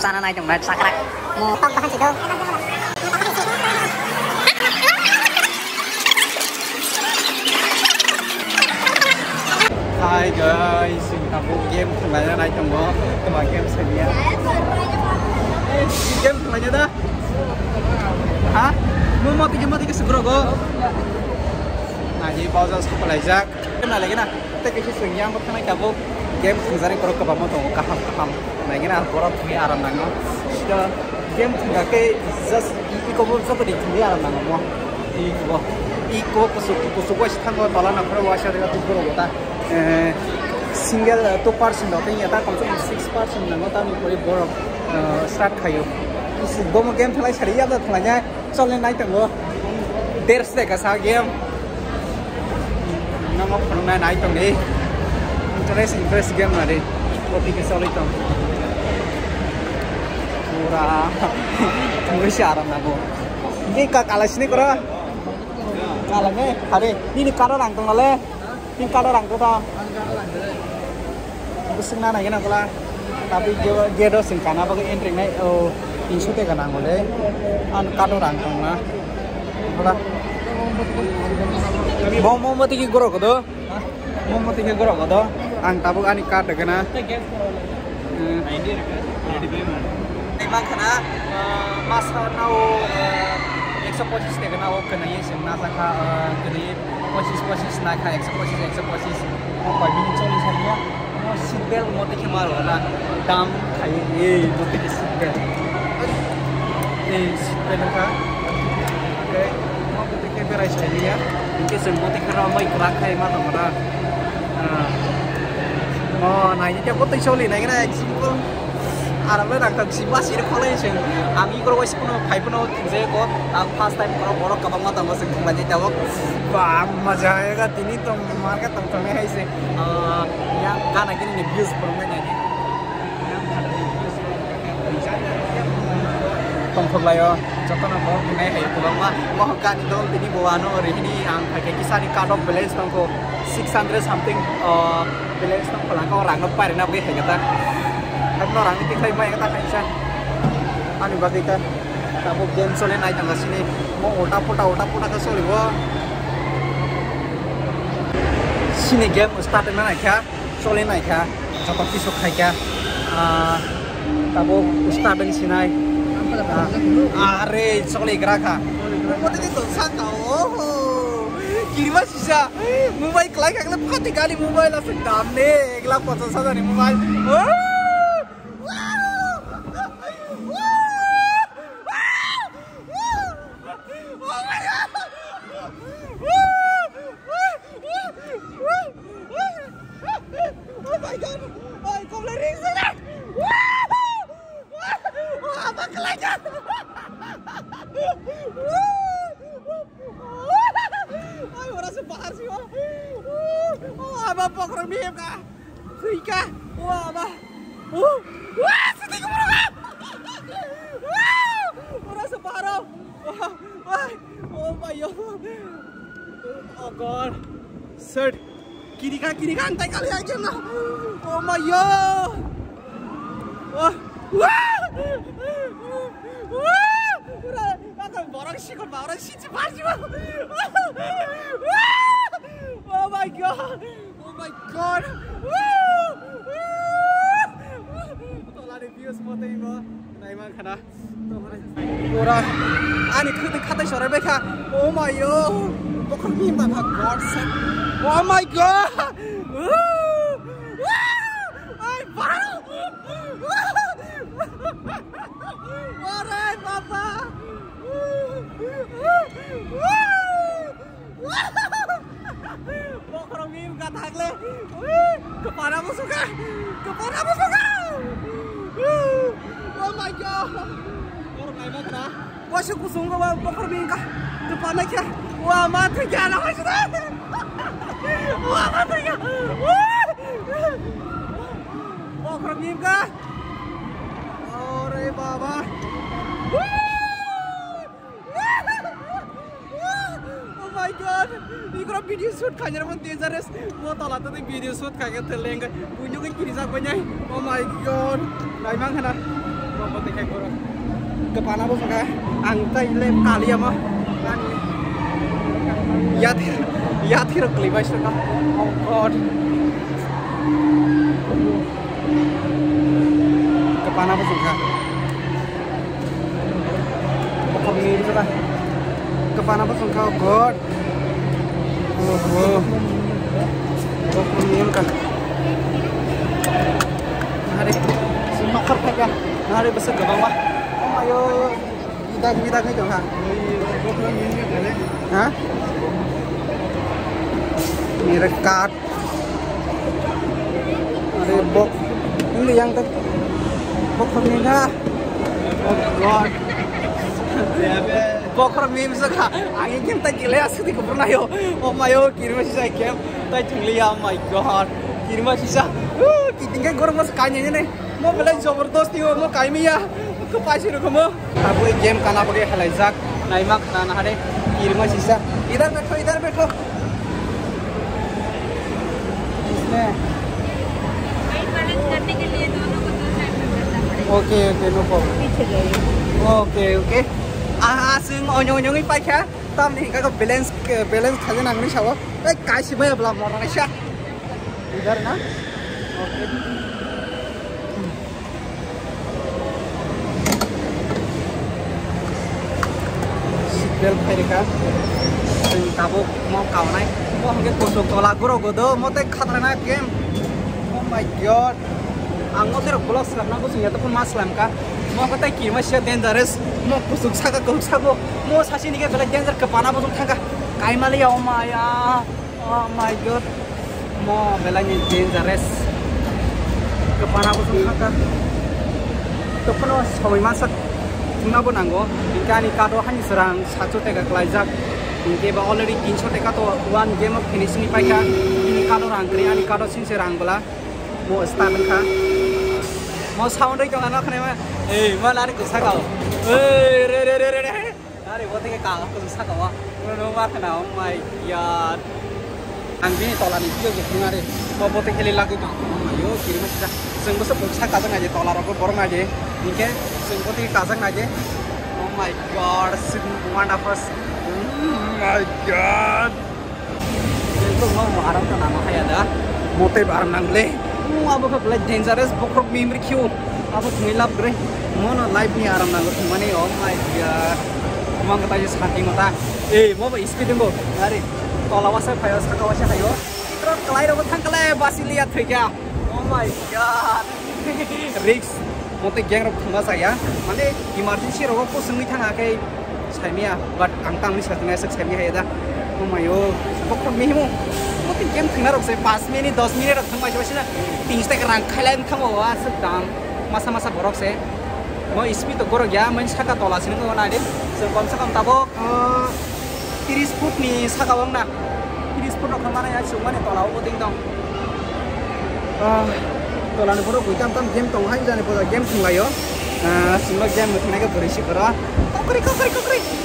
sana naik jom sakrak mau tak bahan sido. Hi guys, aku game sebenarnya naik jom kembali game sedia. Game sebenarnya dah. Hah? Mau tiga segrogo. Nah, jadi pausa sekolah aja. Kenal lagi nah. Kita kisah senyum pertama kamu game sebenarnya kalau kebamu tuh kaham. Nah, ini nah borak punya aram nanggo. Sudah game nggak ke just ikut seperti itu aram nanggo mau. Ikut kusuk istana kalau nak perwasa dengan tuh berapa? Single 2% dotnya tak konsum 6% nanggo tak mulai borak start kayu. Gom game telah syariah tu telahnya soalnya naik tenggo. Ders deh kasar game. Nama penuh naik tong ni. Interest game nari. Kopi kesal itu. Pura tunggu siaran nago. Ini kalah sini kora. Kalahnya hari ini karo rang tong nale. Ini karo rang tu ta. Busuk nana ini nak lah. Tapi dia do singkana bagi entry ni. Insyu te kana ngole an kado rang tong na bola mombati ki goro kodo ang tabu ani kad kana memang kana masa nau 125 te kana o kana yesem na saka kini posisi na ka 125 apa bini choli saria seatbelt mote ke maro la dam khai mote ke seatbelt seatbelt ka oke mau ketika beres ya ini semua tikar ramai kerak hai mata mata oh nah ini dia foto soli nah ini simple aramnya nak simple sih kalau ini sih ami kalau wes puno hai puno tinggal kok aku first time kalau borok kabang mata masih kembali jawab wah masa ya kan ini tuh market tengtengnya hai sih yang kan lagi nih views permainnya ini tongkol layo contoh nama ini hai pulang mah kan itu ini bawaan hari ini yang kayak kisah ini cut off balance tongko 600 something balance tongko lang orang ngeparin apa ya kata kan orang itu klaim banyak kata kisah anu bagikan kamu game soalnya naik tangga sini mau otak puta ke soli wah sini game start mana kah soalnya naik kah contoh kisah kayak kamu start dengan sini are soalnya geraka mau tadi tuh sangka oh kiri masih sisa mobile kelak kelak pati kali mobile langsung dam nih kelak kocok saja nih mobile oh god sir kiri kan antai kali aja nah oh my god wah udah akan orang sih cepat oh my god tola review semua tiba nah emang karena orang ani kata suara mereka oh my god bukan mimpi apa god sir oh my god Warai papa bukan mimpi kata hakle kepadamu suka oh my god orang lain mana wah syukur sungguh bukan mimpi kah depannya kah wah mati jangan apa sudah wah mati ya bukan mimpi kah ore baba oh my god ini kalau video shoot kayaknya pun dangerous mau tolak tuh video shoot kayak terlengah punya kiri sak banyak oh my god nah emang kan mau tiket kurang. Kepala bos ka, angtai lem kali ya mah. Ya thir kelima suka. Oh God. Kepala bos ka. Kami suka. Kepala bos ka. Oh God. Oh. Oh kami kan. Hari semua kerja. Hari besar ke bawah. Ayo kita ke jangan. Hah? Ini rekat. Ada box. Ini yang tadi. Box ini dah. Oh God. Box ini misalnya. Angin kita gila asli kepernah yo. Oh my God. Kiri masih saya kem. Tai cungli ya. My God. Kiri masih saya. Kita goreng masuk kanya nih. Mau belajar jaberdosti mau kami ya. Kepasir kamu. Aku game karena pakai halajak. Naimak karena ada irma sisa. Idhar बैठो. इसमें करने के लिए दोनों को 2 साइड में करना पड़ेगा. Okay no problem. पीछे जाइए. ओके.ซึ่งonyo ngi paikha tam ni ka balance khale nangni sawo. Ei kaisi bhai abla morna sha. इधर ना. Okay. Bel Amerika, tabuk mau kau naik, mau mungkin kusuk tolak guru godo, mau teh khatarnak game. Oh my God, anggo ter bolos selam naku sunya tu pun mas selam ka, mau kata kiri masih dangerous, mau kusuk saka mau sasi ni ke bela danger ke panah busuk thangka, kai mali ya oh my God, mau bela ni dangerous ke panah busuk thangka, tu pun sampai masak. Nabo nanggo, ikan ikado hanya serang 100 teka kelajak, ini ba already 300 teka to one game of finish ni paika, ini kado rangkri, ini kado sin serang bela, mau start ka, mau sound itu anak ni mah, mana ada kisah kau, re, ada buat ke kau kisah kau, nomor kena, oh my God, angin tolan itu gitu ngare, mau buat ke lagu kau, ayo kirim saja, sungguh sebesar kau aja tolar aku borong aja. Ini sungguh kazang aja. Oh my God, wonderful. Oh my God. Itu mau aram kan nama saya dah. Motif aram nangle. Abu ke belah dangerous, bokrok mimri kyu. Abu ngilap gre. Mana live ni aram nangle mana? Oh my God. Mang kata je sakit mata. Mau speed dulu. Hari. Tolak wasap kayo, sakit wasap kayo. Terus kelai robot tangkelai basi lihat kerja. Oh my God. Risk. Monte gang rok thunga saya, mane emergency rok ko sungni thanga kai saimia, but angtang ni satna sak saimia heda. Oh my God, pokok mihmu, monte game thunga rok se 5 minit 10 minit rok thunga sibasina 3 stek rang khailan thamo wa sakdam masa borok se. Mo speed to gorok ya, man saka tola sini ko na de. So kom sa kam tabo 30 foot ni saka wang na. 30 foot rok mana ya sumane tola o ding dong. Tolan pura bukan tam game tong hai jane pura game thungayo semua game thunga ke berisi kara kokri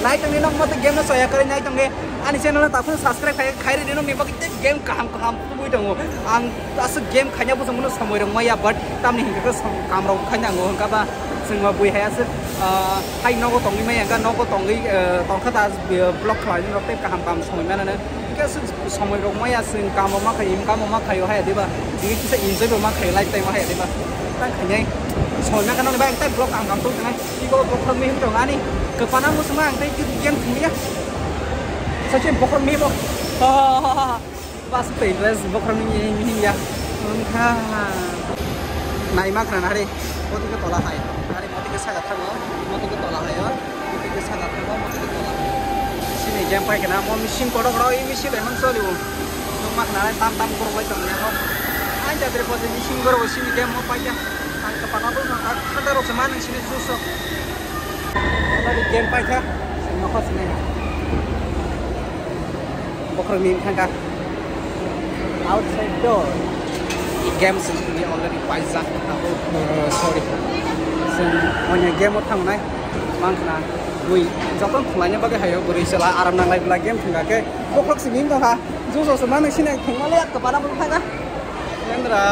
like tang nong mate game na soya kare nai tangge ani channel ta phun subscribe khai re nong ni bak game kaham pui dong ang as game khanya bu samunu samoi rong maya but tam ni hingka kam rong khanya ngo ka ba singwa bui hai as hai no ko tong ni mai ga no ko tong gi tong khata block khai ni rok te kaham samoi ma na সময় রকমাই আছে কামমা খাইও হাই দিবা দিকে কিসে এনজয় রকমা খাই লাইফ টাইম হাই দিবা তাই খাইনাই সময় কারণ বাই তাই ব্লগ কাম তো নাই ইগো বখর মি হিম দঙানি কেপানা মুসমা আং তাই গেম থিয়া সাচে বখর মি বক বাস পেইলেস বখর মি হিয়া উনখা নাইমা খানা রে মতিকে তলা হাই আরে মতিকে সাগা থাগো মতিকে তলা হাই মতিকে সাগা থাগো মতিকে তলা ini jam pai kena mau mesin kodok ini mesin lemon soli bu, numak nara tam kurang baik tengnya kok, aja dari posisi mesin kurang sini jam mau pai ya, angka panah pun ada rok seman yang sini susah, kalau jam pai ya, semua kos ini, bukan min kan kak, outside door, ini game sendiri already pajak, aku sorry, semuanya game mau tang naik, mangkana. Wih, jatuh tulangnya bagai hayo berisila aram nang live lagi yang tengah ke boklok sini tuh ha, justru semana sini tengah lihat kepada mereka kan, Hendra,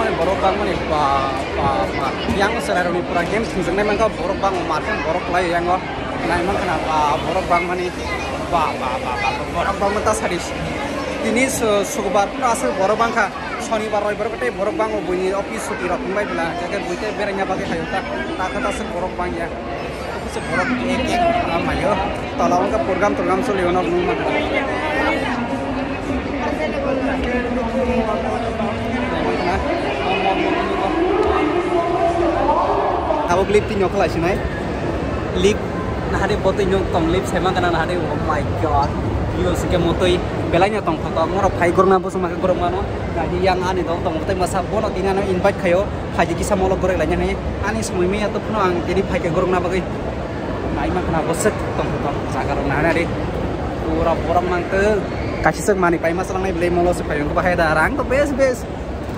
mani borok bang mani yang serai roni pura game sengsengai mangka borok bang marken borok lagi yang go nai mang kena borok bang mani borok bang mata sadis ini sukubar pun asal borok bang ka shonibar roibar kete borok bang bunyi office suti rok bai bela jaga buite beranya pakai hayota tak kata asal borok bang ya itu borok ek amayo tolong ka program soliono numa Aku lip tinjau kelas ini, lip, nah ada foto tinjau tong lip sama kena nah ada, oh my god, yo sekian motoi, belanya tong foto, ngorok hai gorong nampu sama ke gorong mana, nah yang aneh tong motoi masa bono tinggal invite kayo, haji kisah molok goreng lainnya nih, aneh semua ini atau penuang, jadi hai ke gorong nampu koi, nah iman kena boset tong foto, sakar nah ada, pura-pura mangte, kasih semani, pai masalah nih beli molos supaya untuk bahaya darang, tuh bes.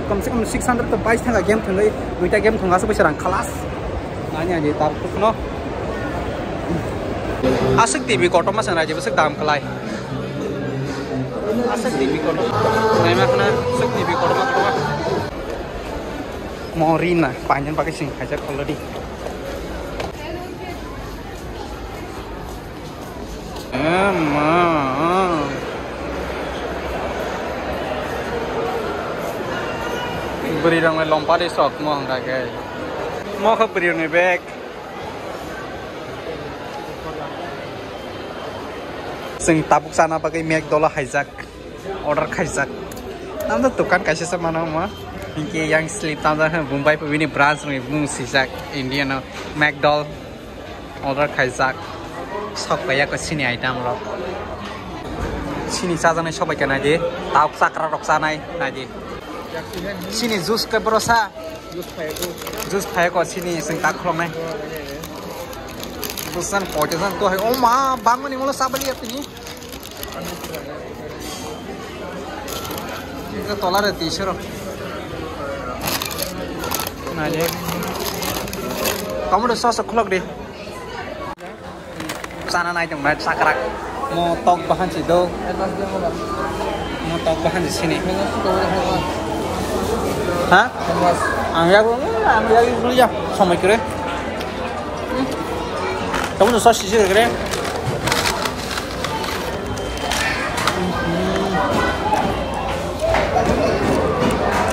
कम से कम 600 तो 22 था गेम थंगै दुईटा गेम थंगासो बैसारां क्लास नानि आनि तार कुनो आसक टीवी कोटो मा संराजे बसक दाम खलाय आसक टीवी कोटो नाइमा खना सक टीवी कोटो मा कोटो मोरिना पांजन पाके सिं खाजा खलदि मा beri orang lompat di sok mau nggak guys mau ke beri orang bag sing tabuk sana pakai McDonald hijack order hijack nanti tuh kan kasih sama nama ini yang slip tanda Mumbai ini branch nih bung hijack Indian McDonald order hijack sok kayak ke sini item loh sini saja nih sok kayak aja tabuk sakra rok sana aja sini jus ke berosa jus payah kok sini sing tak klong nih jusan kocesan tuh oh ma bangun nih mulut sabar lihat ini itu tolar ya t-shirt nah aja kamu udah sosok klok deh sana naik tempat sakrak mau tok bahan situ mau tok bahan di sini hah? Angya dulu ya, sama kira. Kamu tuh sosis kira.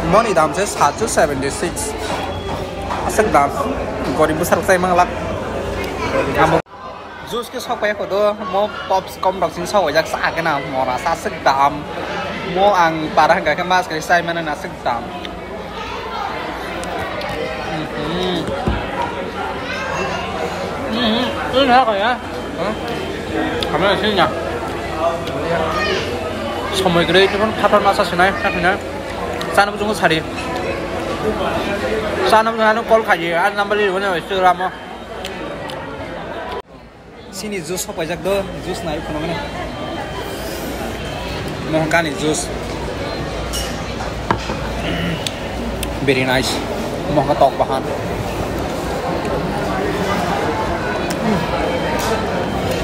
Money dalam saya 176. Asal dalam, goreng besar saya mengelak. Kamu jus ke sok payah kodo, mau pops kom dok sing sok ajak sak kena, mau rasa sedam, mau ang parah gak kemas kali saya mana nasi sedam. Ini kayak, kamu sini ya. Semua kira itu kan kapal masa sini, kan? Sana pun tunggu cari. Sana pun ada call kaji, ada nomor ini mana itu ramah. Sini jus apa aja do, jus naik kono mana? Mohon kan jus. Very nice. Mohon ketok bahan.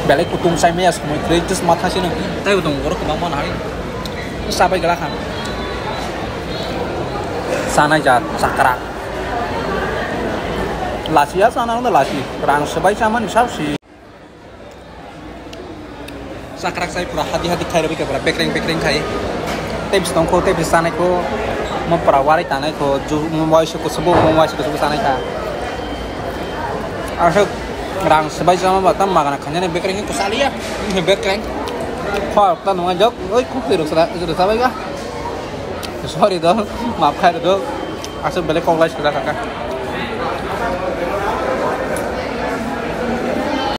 Balik kutung saya meyas, mau kerja mata sini. Tapi kutung gorok kemana hari? Sampai gelakan. Sana jat sakrak. Lasi ya sana udah lasi. Perang sebaik sama nih sih. Sakrak saya pura hati-hati kaya lebih keberapa bekring kaya. Tapi setongko tapi sana ko mau perawari tanah ko, mau suku sebuah sana ka. Asal rang sebaik sama batam makan akannya nih bekring itu salia ini bekring kau tak ngajak oi kopi sudah sampai kah sorry dong maaf kaya dong asal balik kau lagi sudah kakak